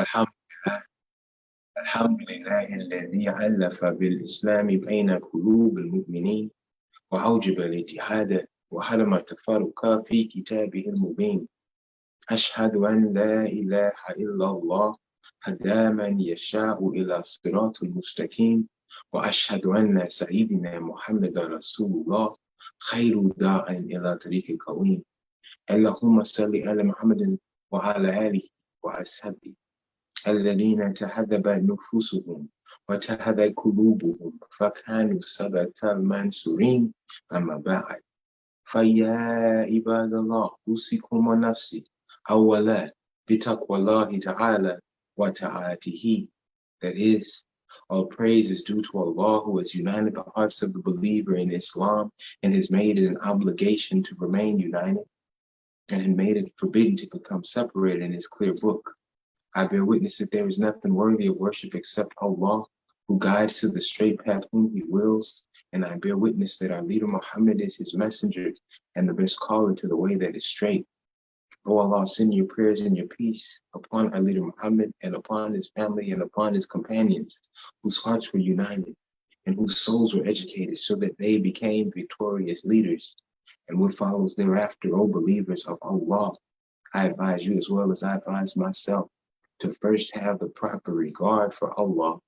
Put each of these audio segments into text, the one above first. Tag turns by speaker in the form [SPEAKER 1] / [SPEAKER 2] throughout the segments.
[SPEAKER 1] Alhamdulillah, Alhamdulillah, الذي ألف بالإسلام بين قلوب المؤمنين وأوجب الاتحاد وحرم التفرق في كتابه المبين. أشهد أن لا إله إلا الله هدى من يشاء إلى صراط مستقيم، وأشهد أن سيدنا محمد رسول الله خير داع إلى طريق القويم. اللهم صل على محمد وعلى آله وأصحابه الذين تهذب نفوسهم وتهذب قلوبهم فكانوا سادة المنصورين. أما بعد، فيا عباد الله، أوصيكم ونفسي أولا بتقوى الله تعالى وطاعته. That is, all praise is due to Allah, who has united the hearts of the believer in Islam and has made it an obligation to remain united, and had made it forbidden to become separated in his clear book. I bear witness that there is nothing worthy of worship except Allah, who guides to the straight path whom he wills, and I bear witness that our leader Muhammad is his messenger and the best caller to the way that is straight. O Allah, send your prayers and your peace upon our leader Muhammad and upon his family and upon his companions, whose hearts were united and whose souls were educated so that they became victorious leaders. And what follows thereafter, O believers of Allah, I advise you as well as I advise myself to first have the proper regard for Allah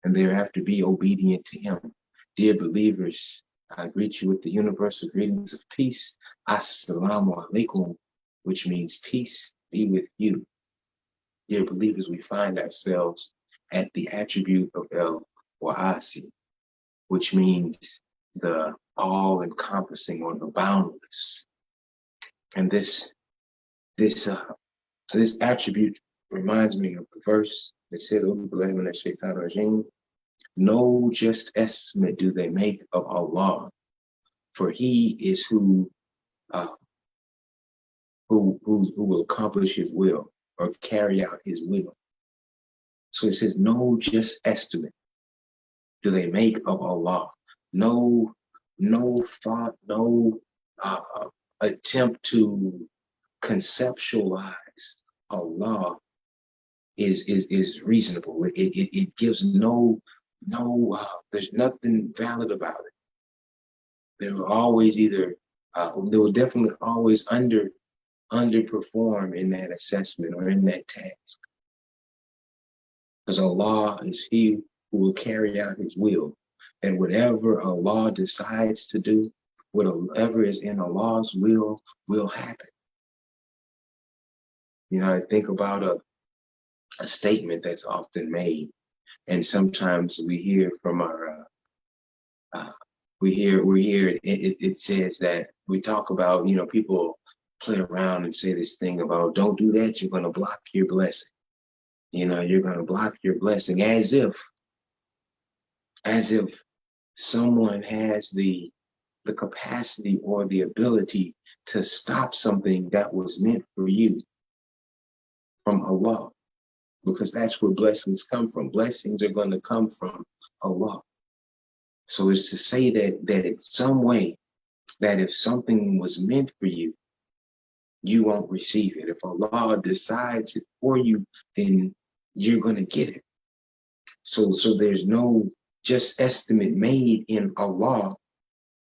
[SPEAKER 1] and thereafter be obedient to him. Dear believers, I greet you with the universal greetings of peace. Assalamu alaikum, which means peace be with you. Dear believers, we find ourselves at the attribute of Al-Wasi, which means the all-encompassing or the boundless. And this attribute reminds me of the verse that says, no just estimate do they make of Allah, for he is who will accomplish his will or carry out his will. So it says, no just estimate do they make of Allah. No thought, no attempt to conceptualize Allah is reasonable. It gives there's nothing valid about it. They will always they will definitely always underperform in that assessment or in that task. Because Allah is he who will carry out his will. And whatever Allah decides to do, whatever is in Allah's will happen. You know, I think about a statement that's often made, and sometimes we hear from our it says that we talk about, you know, people play around and say this thing about, don't do that, you're going to block your blessing. You know, you're going to block your blessing, as if someone has the capacity or the ability to stop something that was meant for you from Allah, because that's where blessings come from. Blessings are going to come from Allah. So it's to say that in some way, that if something was meant for you, you won't receive it. If Allah decides it for you, then you're going to get it. So there's no just estimate made in Allah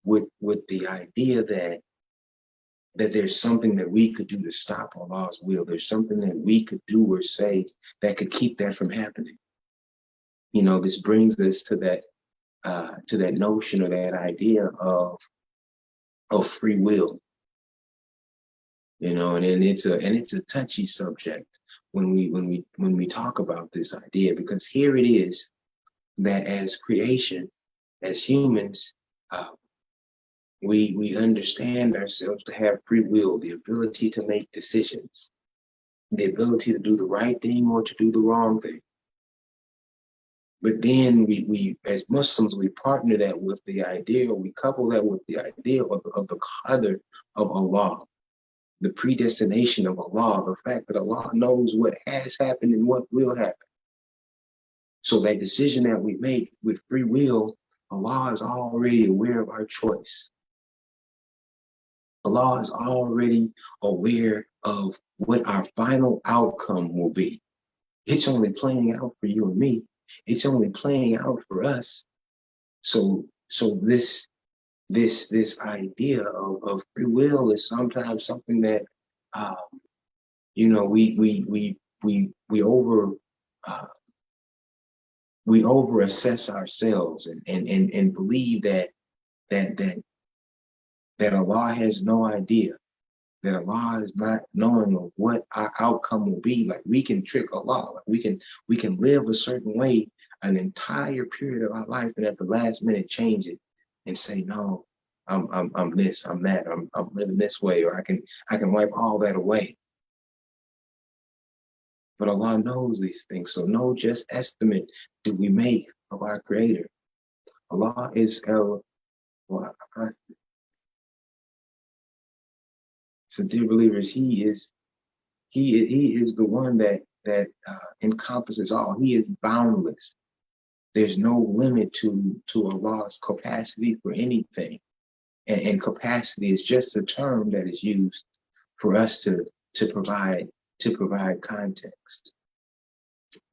[SPEAKER 1] with the idea that there's something that we could do to stop Allah's will. There's something that we could do or say that could keep that from happening. You know, this brings us to that notion or that idea of free will. You know, and it's a touchy subject when we talk about this idea, because here it is that as creation, as humans, we understand ourselves to have free will, the ability to make decisions, the ability to do the right thing or to do the wrong thing. But then we as Muslims, we partner that with the idea, or we couple that with the idea of the qadr of Allah, the predestination of Allah, the fact that Allah knows what has happened and what will happen. So that decision that we make with free will, Allah is already aware of our choice. Allah is already aware of what our final outcome will be. It's only playing out for you and me. It's only playing out for us. So this idea of free will is sometimes something that um, we uh, over assess ourselves and believe that that that Allah has no idea, that Allah is not knowing of what our outcome will be. Like we can trick Allah, like we can live a certain way an entire period of our life, and at the last minute change it and say, no, I'm this, I'm that, I'm living this way, or I can wipe all that away. But Allah knows these things, so no just estimate do we make of our Creator. Allah is Al-Wasi. So, dear believers, He is the one that encompasses all. He is boundless. There's no limit to Allah's capacity for anything, and capacity is just a term that is used for us to provide context.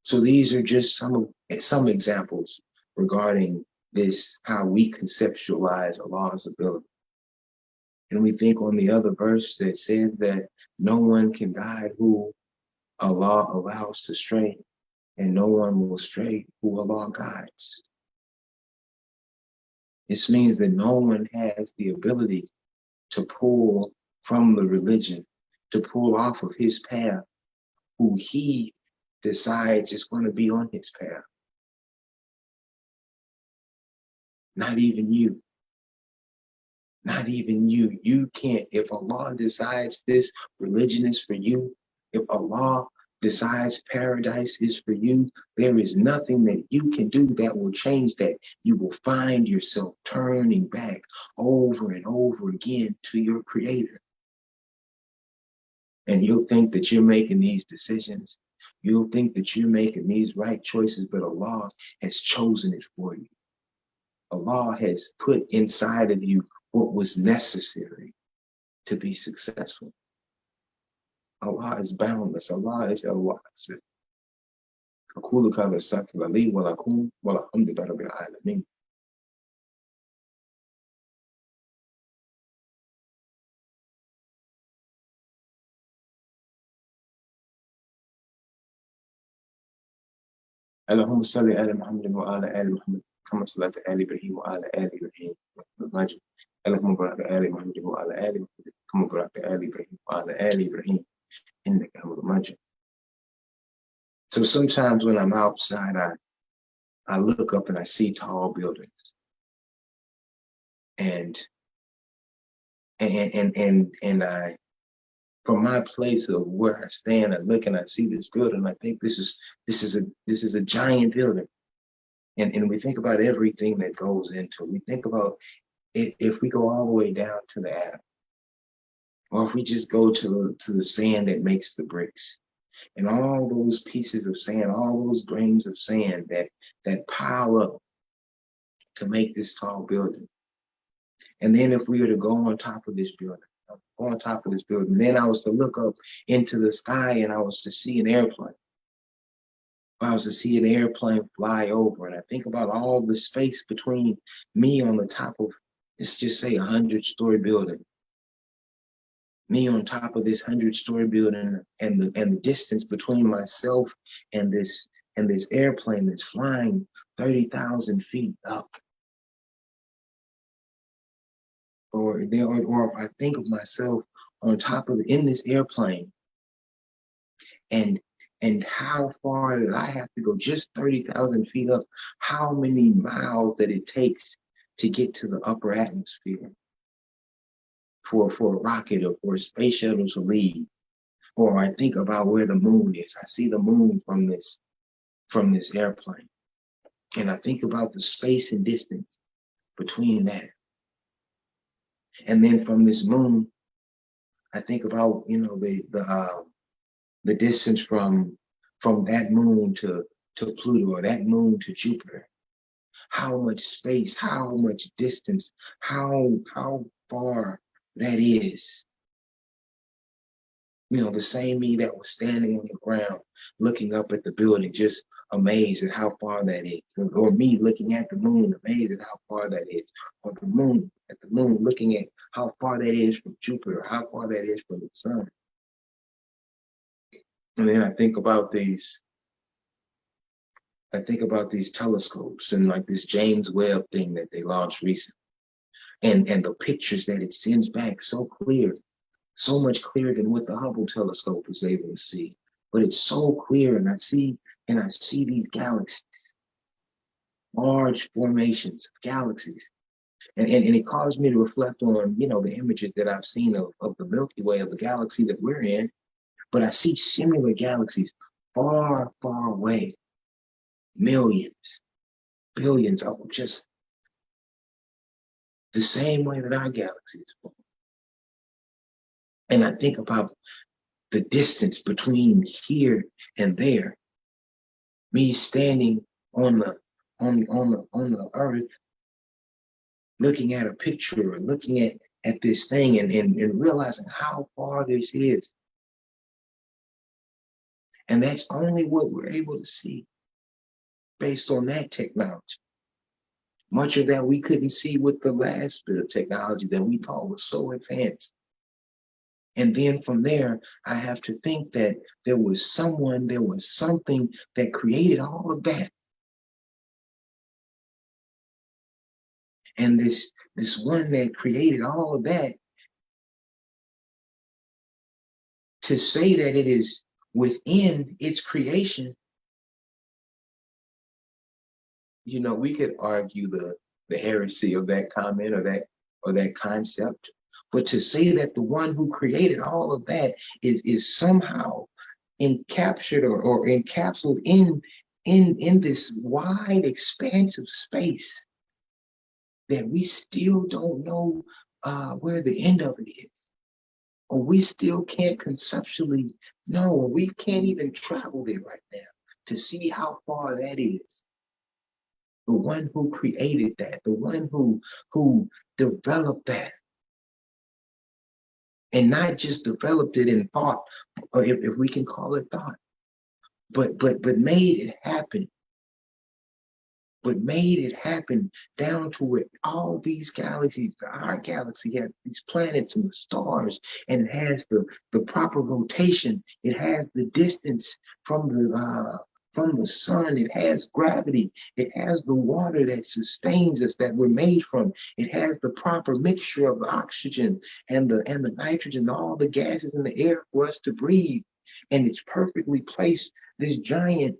[SPEAKER 1] So these are just some examples regarding this, how we conceptualize Allah's ability. And we think on the other verse that says that no one can guide who Allah allows to stray, and no one will stray who Allah guides. This means that no one has the ability to pull from the religion, to pull off of his path, who he decides is going to be on his path. Not even you. Not even you. You can't. If Allah decides this religion is for you, if Allah decides paradise is for you, there is nothing that you can do that will change that. You will find yourself turning back over and over again to your Creator. And you'll think that you're making these decisions. You'll think that you're making these right choices, but Allah has chosen it for you. Allah has put inside of you what was necessary to be successful. Allah is boundless. Allah is Al-Wasi. أقول كما استغفر لي ولكم والحمد لله رب العالمين. اللهم صل على محمد وعلى آل محمد كما صليت على إبراهيم وعلى آل إبراهيم المجيد. اللهم بارك على محمد وعلى آل محمد كما باركت على إبراهيم وعلى آل إبراهيم إنك حميد مجيد. So sometimes when I'm outside, I look up and I see tall buildings, and I, from my place of where I stand, I look and I see this building. I think this is a giant building, and we think about everything that goes into it. We think about if we go all the way down to the atom, or if we just go to the sand that makes the bricks, and all those pieces of sand, all those grains of sand that pile up to make this tall building. And then if we were to go on top of this building, then I was to look up into the sky and I was to see an airplane. I was to see an airplane fly over, and I think about all the space between me on the top of, let's just say, 100-story building. Me on top of this 100-story building, and the distance between myself and this airplane that's flying 30,000 feet up. Or if I think of myself on top of in this airplane, and how far did I have to go, just 30,000 feet up, how many miles that it takes to get to the upper atmosphere for a rocket or for a space shuttle to leave. Or I think about where the moon is. I see the moon from this airplane. And I think about the space and distance between that. And then from this moon, I think about, the distance from that moon to Pluto, or that moon to Jupiter. How much space, how much distance, how far that is. The same me that was standing on the ground, looking up at the building, just amazed at how far that is. Or me looking at the moon, amazed at how far that is. Or the moon, looking at how far that is from Jupiter, how far that is from the sun. And then I think about these telescopes and like this James Webb thing that they launched recently. And the pictures that it sends back so clear, so much clearer than what the Hubble telescope was able to see. But it's so clear, and I see these galaxies, large formations of galaxies. And it caused me to reflect on, the images that I've seen of the Milky Way, of the galaxy that we're in. But I see similar galaxies far, far away, millions, billions of just the same way that our galaxy is formed. And I think about the distance between here and there. Me standing on the earth, looking at a picture or looking at this thing and realizing how far this is. And that's only what we're able to see based on that technology. Much of that we couldn't see with the last bit of technology that we thought was so advanced. And then from there, I have to think that there was something that created all of that. And this one that created all of that, to say that it is within its creation, we could argue the heresy of that comment or that concept. But to say that the one who created all of that is somehow encaptured or encapsulated in this wide expanse of space that we still don't know where the end of it is, or we still can't conceptually know, or we can't even travel there right now to see how far that is. The one who created that, the one who developed that, and not just developed it in thought, or if we can call it thought, but made it happen. But made it happen down to where all these galaxies, our galaxy has these planets and the stars, and it has the proper rotation. It has the distance from the sun. It has gravity. It has the water that sustains us, that we're made from. It has the proper mixture of the oxygen and the nitrogen, all the gases in the air for us to breathe. And it's perfectly placed, this giant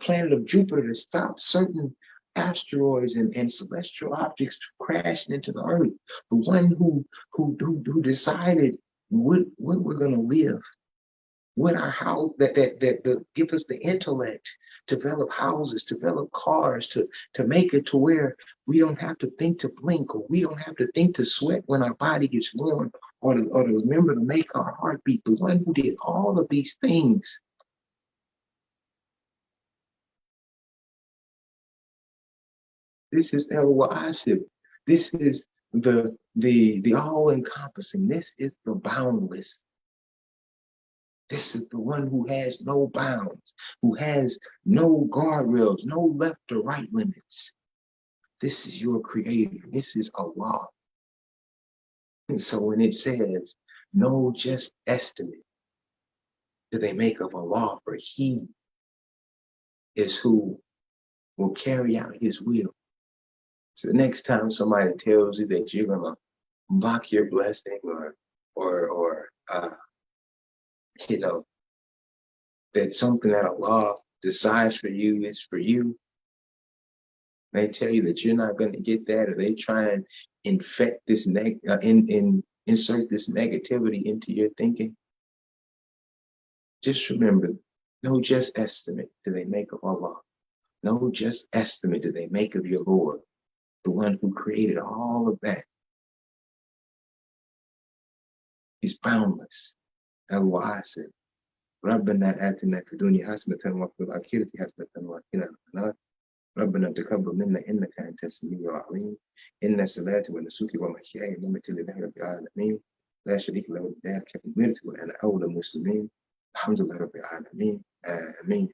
[SPEAKER 1] planet of Jupiter, to stop certain asteroids and celestial objects crashing into the earth. The one who decided what we're gonna live, what our house that give us the intellect to develop houses, develop cars, to make it to where we don't have to think to blink, or we don't have to think to sweat when our body gets warm, or to remember to make our heart beat. The one who did all of these things. This is Al-Wasi. This is the all-encompassing. This is the boundless. This is the one who has no bounds, who has no guardrails, no left or right limits. This is your creator. This is Allah. And so when it says, no just estimate do they make of Allah, for he is who will carry out his will. So the next time somebody tells you that you're gonna block your blessing, or that something that Allah decides for you is for you, they tell you that you're not gonna get that, or they try and infect this insert this negativity into your thinking. Just remember, no just estimate do they make of Allah. No just estimate do they make of your Lord, the one who created all of that. He's boundless. Al-Wasi. ربنا آتنا في الدنيا حسنة وفي الآخرة حسنة وقنا عذاب النار. ربنا تقبل منا إنك أنت السميع العليم. إن صلاتي ونسكي ومحياي ومماتي لله رب العالمين. لا شريك له، بذلك أمرت وأنا أولى المسلمين. الحمد لله رب العالمين، آمين.